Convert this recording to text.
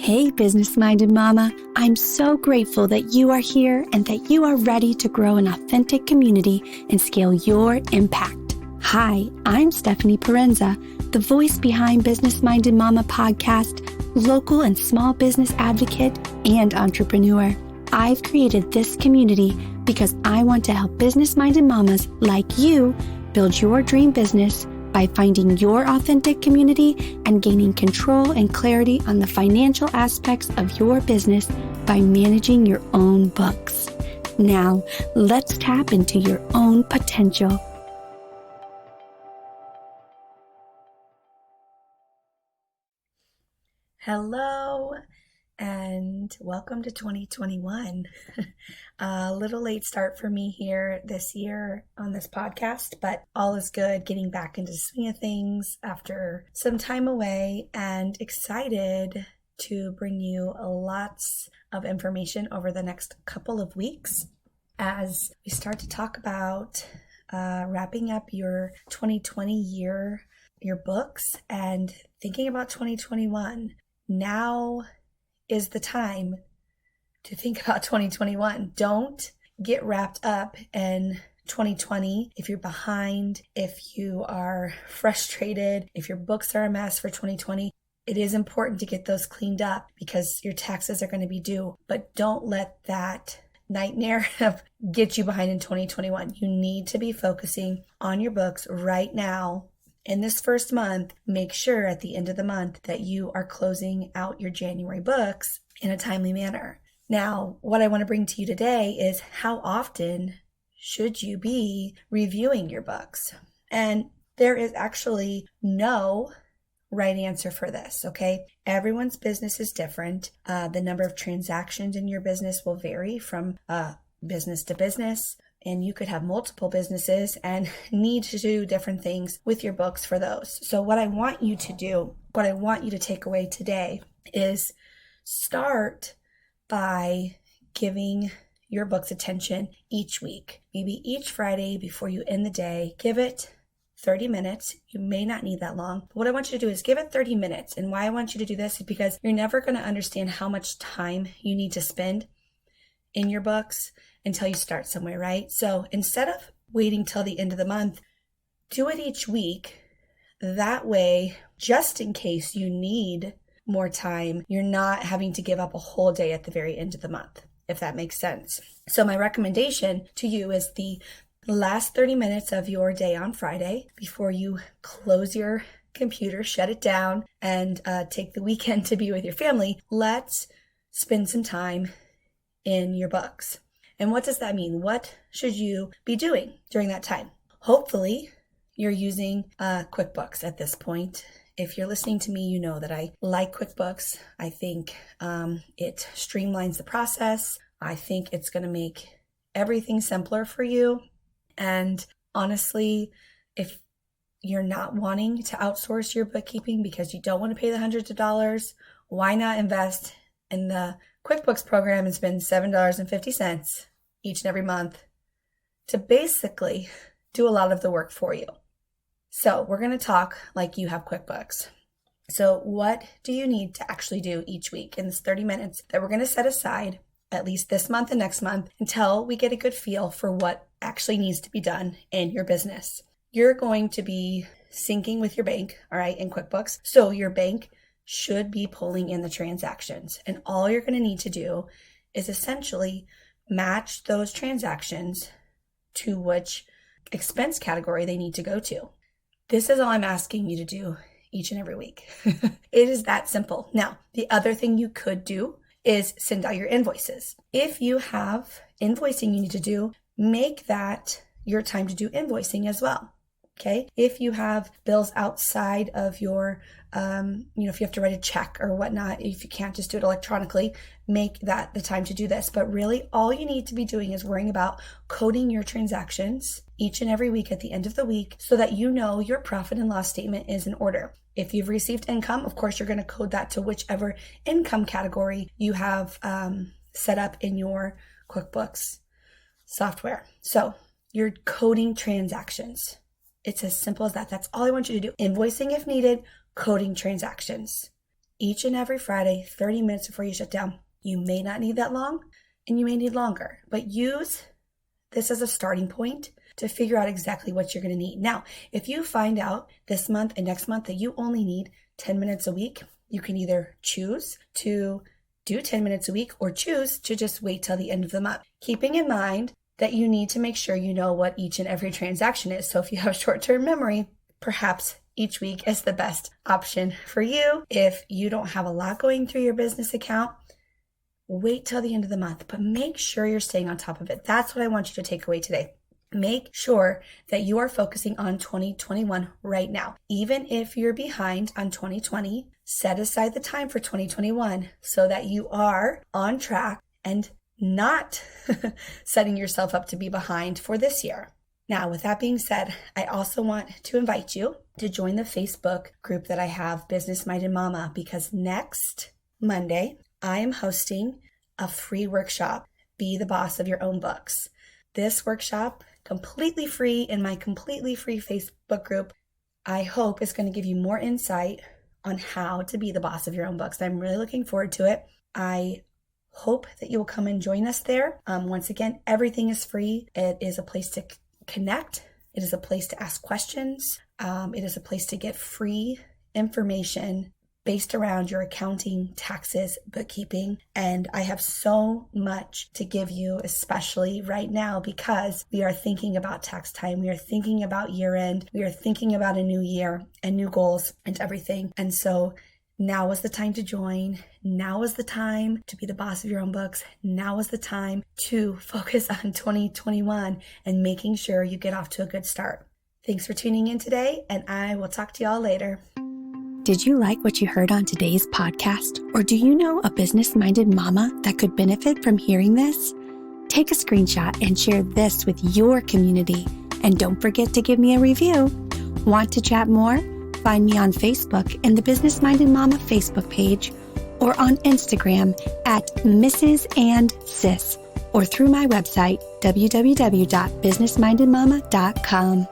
Hey, business-minded mama. I'm so grateful that you are here and that you are ready to grow an authentic community and scale your impact. Hi, I'm Stephanie Parenza, the voice behind Business-Minded Mama podcast, local and small business advocate, and entrepreneur. I've created this community because I want to help business-minded mamas like you build your dream business by finding your authentic community and gaining control and clarity on the financial aspects of your business by managing your own books. Now, let's tap into your own potential. Hello, and welcome to 2021. A little late start for me here this year on this podcast, but all is good, getting back into the swing of things after some time away and excited to bring you lots of information over the next couple of weeks as we start to talk about wrapping up your 2020 year, your books, and thinking about 2021. Now is the time to think about 2021. Don't get wrapped up in 2020 if you're behind, if you are frustrated, if your books are a mess for 2020. It is important to get those cleaned up because your taxes are going to be due, but don't let that nightmare get you behind in 2021. You need to be focusing on your books right now. In this first month, make sure at the end of the month that you are closing out your January books in a timely manner. Now, what I want to bring to you today is how often should you be reviewing your books? And there is actually no right answer for this, okay? Everyone's business is different. The number of transactions in your business will vary from business to business. And you could have multiple businesses and need to do different things with your books for those. So what I want you to do, what I want you to take away today is start by giving your books attention each week. Maybe each Friday before you end the day, give it 30 minutes. You may not need that long. But what I want you to do is give it 30 minutes. And why I want you to do this is because you're never going to understand how much time you need to spend in your books until you start somewhere, right? So instead of waiting till the end of the month, do it each week. That way, just in case you need more time, you're not having to give up a whole day at the very end of the month, if that makes sense. So my recommendation to you is the last 30 minutes of your day on Friday before you close your computer, shut it down, and take the weekend to be with your family. Let's spend some time in your books. And what does that mean? What should you be doing during that time? Hopefully, you're using QuickBooks at this point. If you're listening to me, you know that I like QuickBooks. I think it streamlines the process. I think it's going to make everything simpler for you. And honestly, if you're not wanting to outsource your bookkeeping because you don't want to pay the hundreds of dollars, why not invest in the QuickBooks program and spend $7.50 each and every month to basically do a lot of the work for you. So we're going to talk like you have QuickBooks. So what do you need to actually do each week in this 30 minutes that we're going to set aside at least this month and next month until we get a good feel for what actually needs to be done in your business? You're going to be syncing with your bank, all right, in QuickBooks. So your bank should be pulling in the transactions. And all you're going to need to do is essentially match those transactions to which expense category they need to go to. This is all I'm asking you to do each and every week. It is that simple. Now, the other thing you could do is send out your invoices. If you have invoicing you need to do, make that your time to do invoicing as well. Okay. If you have bills outside of your, if you have to write a check or whatnot, if you can't just do it electronically, make that the time to do this. But really all you need to be doing is worrying about coding your transactions each and every week at the end of the week so that you know your profit and loss statement is in order. If you've received income, of course, you're going to code that to whichever income category you have set up in your QuickBooks software. So you're coding transactions. It's as simple as that. That's all I want you to do. Invoicing if needed, coding transactions. each and every Friday, 30 minutes before you shut down. You may not need that long and you may need longer, but use this as a starting point to figure out exactly what you're going to need. Now, if you find out this month and next month that you only need 10 minutes a week, you can either choose to do 10 minutes a week or choose to just wait till the end of the month. Keeping in mind that you need to make sure you know what each and every transaction is. So if you have short-term memory, perhaps each week is the best option for you. If you don't have a lot going through your business account, wait till the end of the month, but make sure you're staying on top of it. That's what I want you to take away today. Make sure that you are focusing on 2021 right now. Even if you're behind on 2020, set aside the time for 2021 so that you are on track and not setting yourself up to be behind for this year. Now, with that being said, I also want to invite you to join the Facebook group that I have, Business Minded Mama, because next Monday, I am hosting a free workshop, Be the Boss of Your Own Books. This workshop, completely free in my completely free Facebook group, I hope is going to give you more insight on how to be the boss of your own books. I'm really looking forward to it. I hope that you will come and join us there. Once again, everything is free. It is a place to connect. It is a place to ask questions. It is a place to get free information based around your accounting, taxes, bookkeeping. And I have so much to give you, especially right now, because we are thinking about tax time. We are thinking about year end. We are thinking about a new year and new goals and everything. And so now is the time to join. Now is the time to be the boss of your own books. Now is the time to focus on 2021 and making sure you get off to a good start. Thanks for tuning in today, and I will talk to y'all later. Did you like what you heard on today's podcast? Or do you know a business-minded mama that could benefit from hearing this? Take a screenshot and share this with your community. And don't forget to give me a review. Want to chat more? Find me on Facebook in the Business Minded Mama Facebook page, or on Instagram at Mrs. and Sis, or through my website, www.businessmindedmama.com.